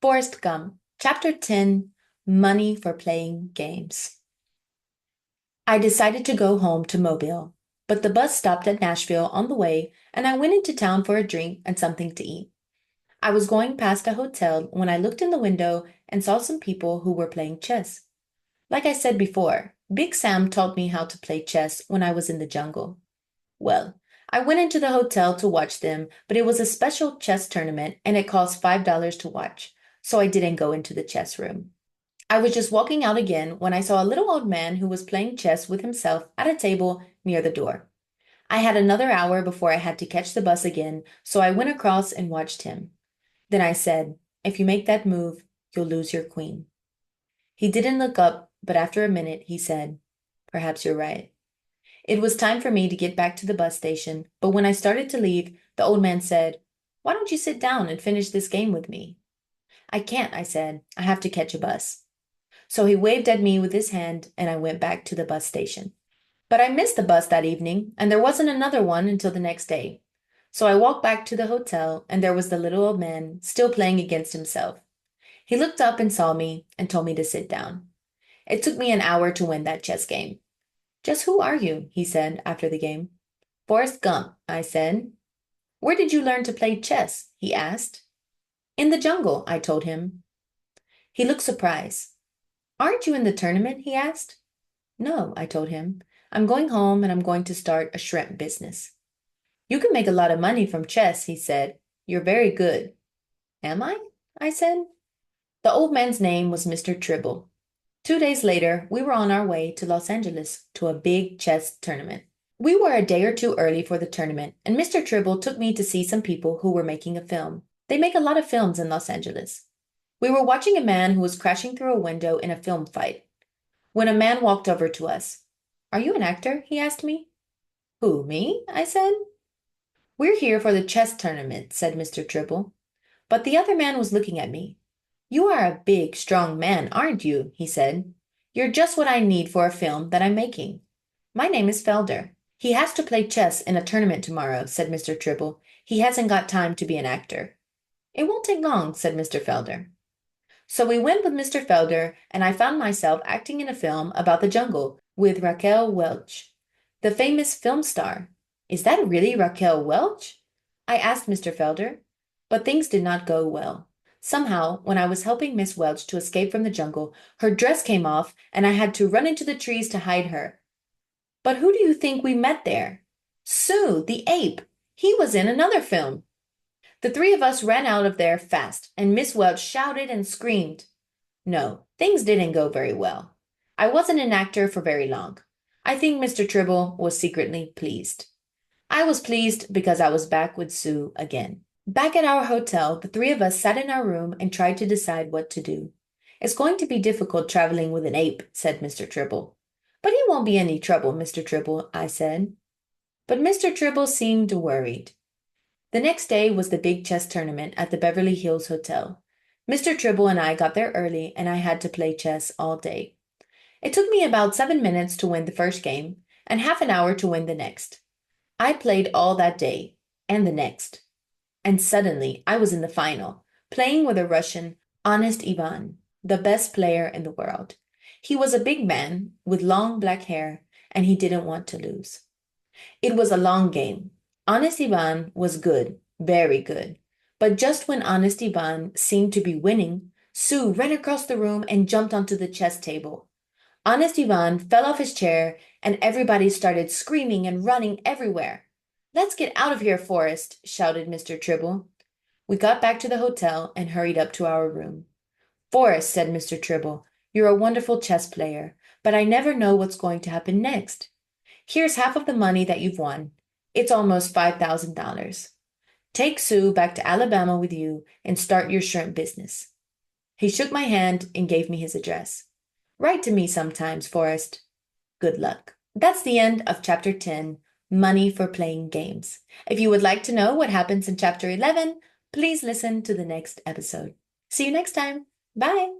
Forrest Gump, Chapter 10, Money for Playing Games. I decided to go home to Mobile, but the bus stopped at Nashville on the way, and I went into town for a drink and something to eat. I was going past a hotel when I looked in the window and saw some people who were playing chess. Like I said before, Big Sam taught me how to play chess when I was in the jungle. Well, I went into the hotel to watch them, but it was a special chess tournament and it cost $5 to watch, so I didn't go into the chess room. I was just walking out again when I saw a little old man who was playing chess with himself at a table near the door. I had another hour before I had to catch the bus again, so I went across and watched him. Then I said, "If you make that move, you'll lose your queen." He didn't look up, but after a minute he said, "Perhaps you're right." It was time for me to get back to the bus station, but when I started to leave, the old man said, "Why don't you sit down and finish this game with me?" "I can't," I said. "I have to catch a bus." So he waved at me with his hand, and I went back to the bus station. But I missed the bus that evening, and there wasn't another one until the next day. So I walked back to the hotel, and there was the little old man still playing against himself. He looked up and saw me and told me to sit down. It took me an hour to win that chess game. "Just who are you?" he said after the game. "Forrest Gump," I said. "Where did you learn to play chess?" he asked. "In the jungle," I told him. He looked surprised. "Aren't you in the tournament?" he asked. "No," I told him. "I'm going home and I'm going to start a shrimp business." "You can make a lot of money from chess," he said. "You're very good." "Am I?" I said. The old man's name was Mr. Tribble. 2 days later, we were on our way to Los Angeles to a big chess tournament. We were a day or two early for the tournament, and Mr. Tribble took me to see some people who were making a film. They make a lot of films in Los Angeles. We were watching a man who was crashing through a window in a film fight, when a man walked over to us. "Are you an actor?" he asked me. "Who, me?" I said. "We're here for the chess tournament," said Mr. Tribble. But the other man was looking at me. "You are a big, strong man, aren't you?" he said. "You're just what I need for a film that I'm making." "My name is Felder. He has to play chess in a tournament tomorrow," said Mr. Tribble. "He hasn't got time to be an actor." "It won't take long," said Mr. Felder. So we went with Mr. Felder, and I found myself acting in a film about the jungle with Raquel Welch, the famous film star. "Is that really Raquel Welch?" I asked Mr. Felder. But things did not go well. Somehow, when I was helping Miss Welch to escape from the jungle, her dress came off, and I had to run into the trees to hide her. But who do you think we met there? Sue, the ape. He was in another film. The three of us ran out of there fast, and Miss Welch shouted and screamed. No, things didn't go very well. I wasn't an actor for very long. I think Mr. Tribble was secretly pleased. I was pleased because I was back with Sue again. Back at our hotel, the three of us sat in our room and tried to decide what to do. "It's going to be difficult traveling with an ape," said Mr. Tribble. "But he won't be any trouble, Mr. Tribble," I said. But Mr. Tribble seemed worried. The next day was the big chess tournament at the Beverly Hills Hotel. Mr. Tribble and I got there early, and I had to play chess all day. It took me about 7 minutes to win the first game, and half an hour to win the next. I played all that day, and the next. And suddenly I was in the final, playing with a Russian, Honest Ivan, the best player in the world. He was a big man with long black hair, and he didn't want to lose. It was a long game. Honest Ivan was good, very good. But just when Honest Ivan seemed to be winning, Sue ran across the room and jumped onto the chess table. Honest Ivan fell off his chair, and everybody started screaming and running everywhere. "Let's get out of here, Forrest," shouted Mr. Tribble. We got back to the hotel and hurried up to our room. "Forrest," said Mr. Tribble, "you're a wonderful chess player, but I never know what's going to happen next. Here's half of the money that you've won. It's almost $5,000. Take Sue back to Alabama with you and start your shrimp business." He shook my hand and gave me his address. "Write to me sometimes, Forrest. Good luck." That's the end of Chapter 10, Money for Playing Games. If you would like to know what happens in Chapter 11, please listen to the next episode. See you next time. Bye.